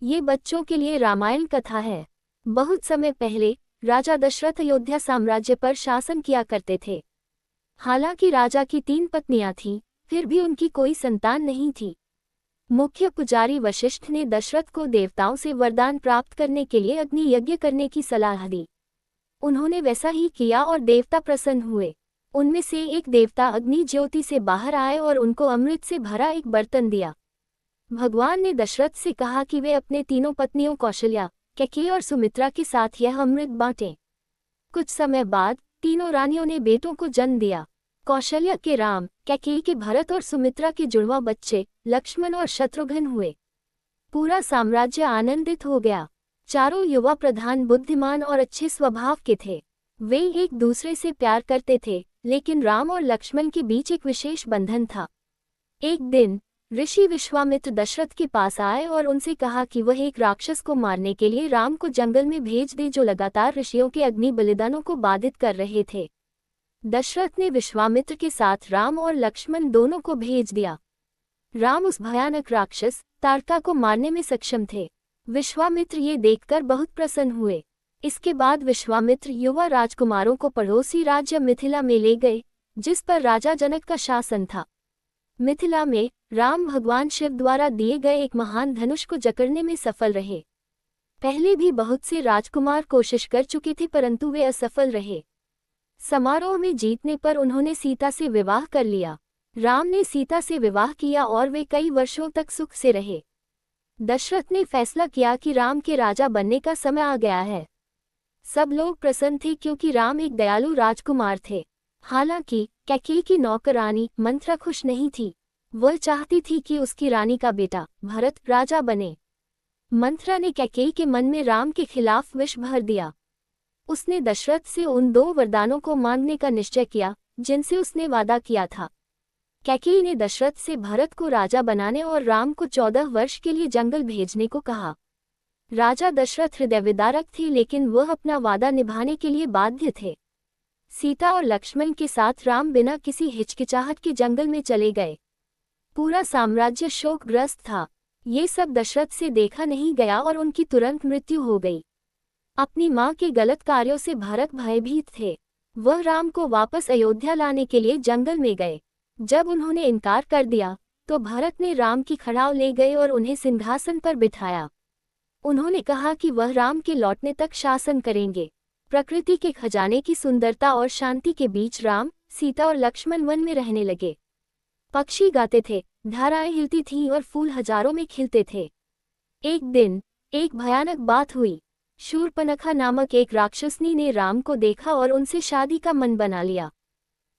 ये बच्चों के लिए रामायण कथा है। बहुत समय पहले राजा दशरथ अयोध्या साम्राज्य पर शासन किया करते थे। हालांकि राजा की 3 पत्नियां थीं, फिर भी उनकी कोई संतान नहीं थी। मुख्य पुजारी वशिष्ठ ने दशरथ को देवताओं से वरदान प्राप्त करने के लिए अग्नि यज्ञ करने की सलाह दी। उन्होंने वैसा ही किया और देवता प्रसन्न हुए। उनमें से एक देवता अग्नि ज्योति से बाहर आए और उनको अमृत से भरा एक बर्तन दिया। भगवान ने दशरथ से कहा कि वे अपने तीनों पत्नियों कौशल्या, कैकेयी और सुमित्रा के साथ यह अमृत बांटें। कुछ समय बाद तीनों रानियों ने बेटों को जन्म दिया। कौशल्या के राम, कैकेयी के भरत और सुमित्रा के जुड़वा बच्चे लक्ष्मण और शत्रुघ्न हुए। पूरा साम्राज्य आनंदित हो गया। चारों युवा प्रधान बुद्धिमान और अच्छे स्वभाव के थे। वे एक दूसरे से प्यार करते थे, लेकिन राम और लक्ष्मण के बीच एक विशेष बंधन था। एक दिन ऋषि विश्वामित्र दशरथ के पास आए और उनसे कहा कि वह एक राक्षस को मारने के लिए राम को जंगल में भेज दे जो लगातार ऋषियों के अग्नि बलिदानों को बाधित कर रहे थे। दशरथ ने विश्वामित्र के साथ राम और लक्ष्मण दोनों को भेज दिया। राम उस भयानक राक्षस ताड़का को मारने में सक्षम थे। विश्वामित्र ये देखकर बहुत प्रसन्न हुए। इसके बाद विश्वामित्र युवा राजकुमारों को पड़ोसी राज्य मिथिला में ले गए, जिस पर राजा जनक का शासन था। मिथिला में राम भगवान शिव द्वारा दिए गए एक महान धनुष को जकड़ने में सफल रहे। पहले भी बहुत से राजकुमार कोशिश कर चुके थे, परंतु वे असफल रहे। समारोह में जीतने पर उन्होंने सीता से विवाह कर लिया। राम ने सीता से विवाह किया और वे कई वर्षों तक सुख से रहे। दशरथ ने फैसला किया कि राम के राजा बनने का समय आ गया है। सब लोग प्रसन्न थे क्योंकि राम एक दयालु राजकुमार थे। हालांकि कैकेयी की नौकरानी मंथरा खुश नहीं थी। वह चाहती थी कि उसकी रानी का बेटा भरत राजा बने। मंथरा ने कैकेयी के मन में राम के खिलाफ विष भर दिया। उसने दशरथ से उन 2 वरदानों को मांगने का निश्चय किया जिनसे उसने वादा किया था। कैकेयी ने दशरथ से भरत को राजा बनाने और राम को 14 वर्ष के लिए जंगल भेजने को कहा। राजा दशरथ हृदय विदारक थे, लेकिन वह अपना वादा निभाने के लिए बाध्य थे। सीता और लक्ष्मण के साथ राम बिना किसी हिचकिचाहट के जंगल में चले गए। पूरा साम्राज्य शोकग्रस्त था। ये सब दशरथ से देखा नहीं गया और उनकी तुरंत मृत्यु हो गई। अपनी मां के गलत कार्यों से भरत भयभीत थे। वह राम को वापस अयोध्या लाने के लिए जंगल में गए। जब उन्होंने इनकार कर दिया तो भरत ने राम की खड़ाव ले गए और उन्हें सिंहासन पर बिठाया। उन्होंने कहा कि वह राम के लौटने तक शासन करेंगे। प्रकृति के खजाने की सुंदरता और शांति के बीच राम, सीता और लक्ष्मण वन में रहने लगे। पक्षी गाते थे, धाराएं हिलती थीं और फूल हजारों में खिलते थे। एक दिन एक भयानक बात हुई। शूर्पणखा नामक एक राक्षसनी ने राम को देखा और उनसे शादी का मन बना लिया।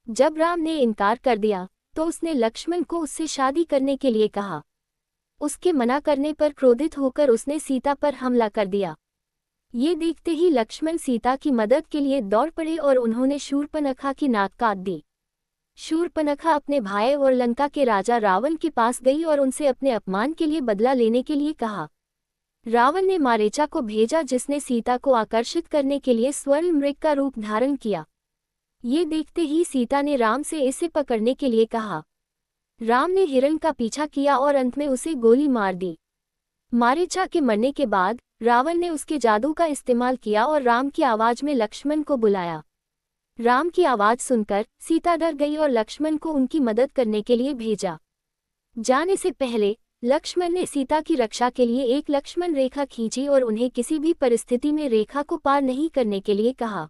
जब राम ने इनकार कर दिया तो उसने लक्ष्मण को उससे शादी करने के लिए कहा। उसके मना करने पर क्रोधित होकर उसने सीता पर हमला कर दिया। ये देखते ही लक्ष्मण सीता की मदद के लिए दौड़ पड़े और उन्होंने शूर्पणखा की नाक काट दी। शूर्पणखा अपने भाई और लंका के राजा रावण के पास गई और उनसे अपने अपमान के लिए बदला लेने के लिए कहा। रावण ने मारीचा को भेजा, जिसने सीता को आकर्षित करने के लिए स्वर्ण मृग का रूप धारण किया। ये देखते ही सीता ने राम से इसे पकड़ने के लिए कहा। राम ने हिरण का पीछा किया और अंत में उसे गोली मार दी। मारीचा के मरने के बाद रावण ने उसके जादू का इस्तेमाल किया और राम की आवाज में लक्ष्मण को बुलाया। राम की आवाज सुनकर सीता डर गई और लक्ष्मण को उनकी मदद करने के लिए भेजा। जाने से पहले लक्ष्मण ने सीता की रक्षा के लिए एक लक्ष्मण रेखा खींची और उन्हें किसी भी परिस्थिति में रेखा को पार नहीं करने के लिए कहा।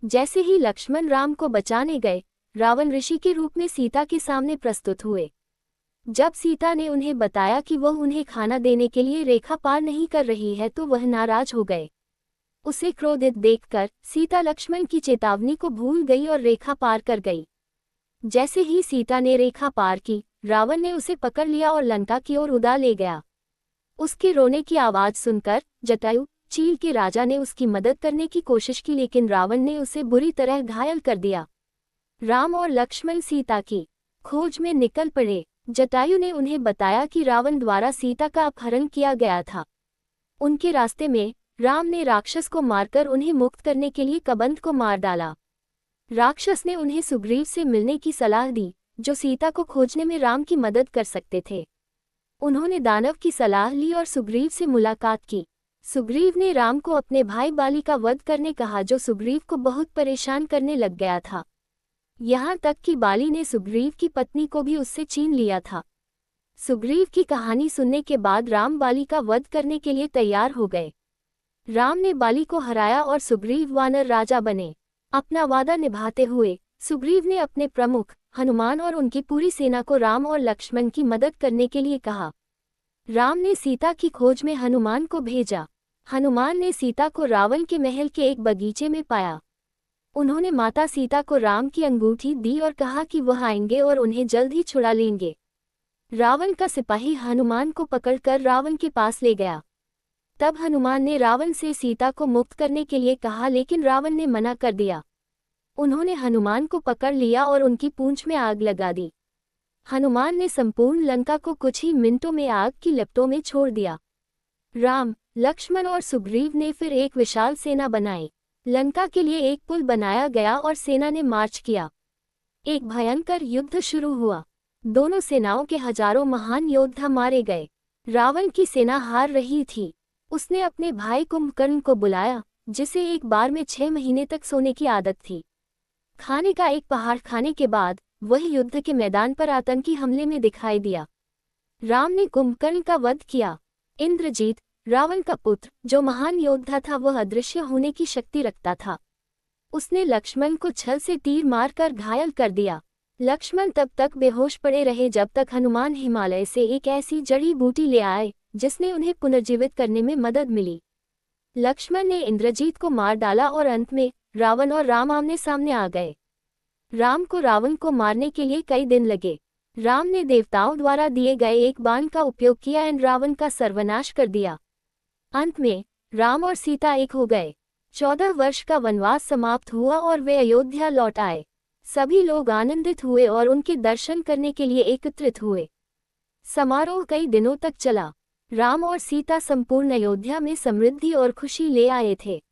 जैसे ही लक्ष्मण राम को बचाने गए, रावण ऋषि के रूप में सीता के सामने प्रस्तुत हुए। जब सीता ने उन्हें बताया कि वह उन्हें खाना देने के लिए रेखा पार नहीं कर रही है तो वह नाराज हो गए। उसे क्रोधित देखकर सीता लक्ष्मण की चेतावनी को भूल गई और रेखा पार कर गई। जैसे ही सीता ने रेखा पार की, रावण ने उसे पकड़ लिया और लंका की ओर उड़ा ले गया। उसके रोने की आवाज सुनकर जटायु, चील के राजा ने उसकी मदद करने की कोशिश की, लेकिन रावण ने उसे बुरी तरह घायल कर दिया। राम और लक्ष्मण सीता की खोज में निकल पड़े। जटायु ने उन्हें बताया कि रावण द्वारा सीता का अपहरण किया गया था। उनके रास्ते में राम ने राक्षस को मारकर उन्हें मुक्त करने के लिए कबंध को मार डाला। राक्षस ने उन्हें सुग्रीव से मिलने की सलाह दी, जो सीता को खोजने में राम की मदद कर सकते थे। उन्होंने दानव की सलाह ली और सुग्रीव से मुलाकात की। सुग्रीव ने राम को अपने भाई बाली का वध करने कहा, जो सुग्रीव को बहुत परेशान करने लग गया था। यहाँ तक कि बाली ने सुग्रीव की पत्नी को भी उससे छीन लिया था। सुग्रीव की कहानी सुनने के बाद राम बाली का वध करने के लिए तैयार हो गए। राम ने बाली को हराया और सुग्रीव वानर राजा बने। अपना वादा निभाते हुए सुग्रीव ने अपने प्रमुख हनुमान और उनकी पूरी सेना को राम और लक्ष्मण की मदद करने के लिए कहा। राम ने सीता की खोज में हनुमान को भेजा। हनुमान ने सीता को रावण के महल के एक बगीचे में पाया। उन्होंने माता सीता को राम की अंगूठी दी और कहा कि वह आएंगे और उन्हें जल्द ही छुड़ा लेंगे। रावण का सिपाही हनुमान को पकड़कर रावण के पास ले गया। तब हनुमान ने रावण से सीता को मुक्त करने के लिए कहा, लेकिन रावण ने मना कर दिया। उन्होंने हनुमान को पकड़ लिया और उनकी पूंछ में आग लगा दी। हनुमान ने संपूर्ण लंका को कुछ ही मिनटों में आग की लपटों में छोड़ दिया। राम, लक्ष्मण और सुग्रीव ने फिर एक विशाल सेना बनाई। लंका के लिए एक पुल बनाया गया और सेना ने मार्च किया। एक भयंकर युद्ध शुरू हुआ। दोनों सेनाओं के हजारों महान योद्धा मारे गए। रावण की सेना हार रही थी। उसने अपने भाई कुंभकर्ण को बुलाया, जिसे एक बार में 6 महीने तक सोने की आदत थी। खाने का एक पहाड़ खाने के बाद वह युद्ध के मैदान पर आतंकी हमले में दिखाई दिया। राम ने कुंभकर्ण का वध किया। इंद्रजीत, रावण का पुत्र, जो महान योद्धा था, वह अदृश्य होने की शक्ति रखता था। उसने लक्ष्मण को छल से तीर मारकर घायल कर दिया। लक्ष्मण तब तक बेहोश पड़े रहे जब तक हनुमान हिमालय से एक ऐसी जड़ी बूटी ले आए जिसने उन्हें पुनर्जीवित करने में मदद मिली। लक्ष्मण ने इंद्रजीत को मार डाला और अंत में रावण और राम आमने सामने आ गए। राम को रावण को मारने के लिए कई दिन लगे। राम ने देवताओं द्वारा दिए गए एक बाण का उपयोग किया और रावण का सर्वनाश कर दिया। अंत में राम और सीता एक हो गए। 14 वर्ष का वनवास समाप्त हुआ और वे अयोध्या लौट आए। सभी लोग आनंदित हुए और उनके दर्शन करने के लिए एकत्रित हुए। समारोह कई दिनों तक चला। राम और सीता संपूर्ण अयोध्या में समृद्धि और खुशी ले आए थे।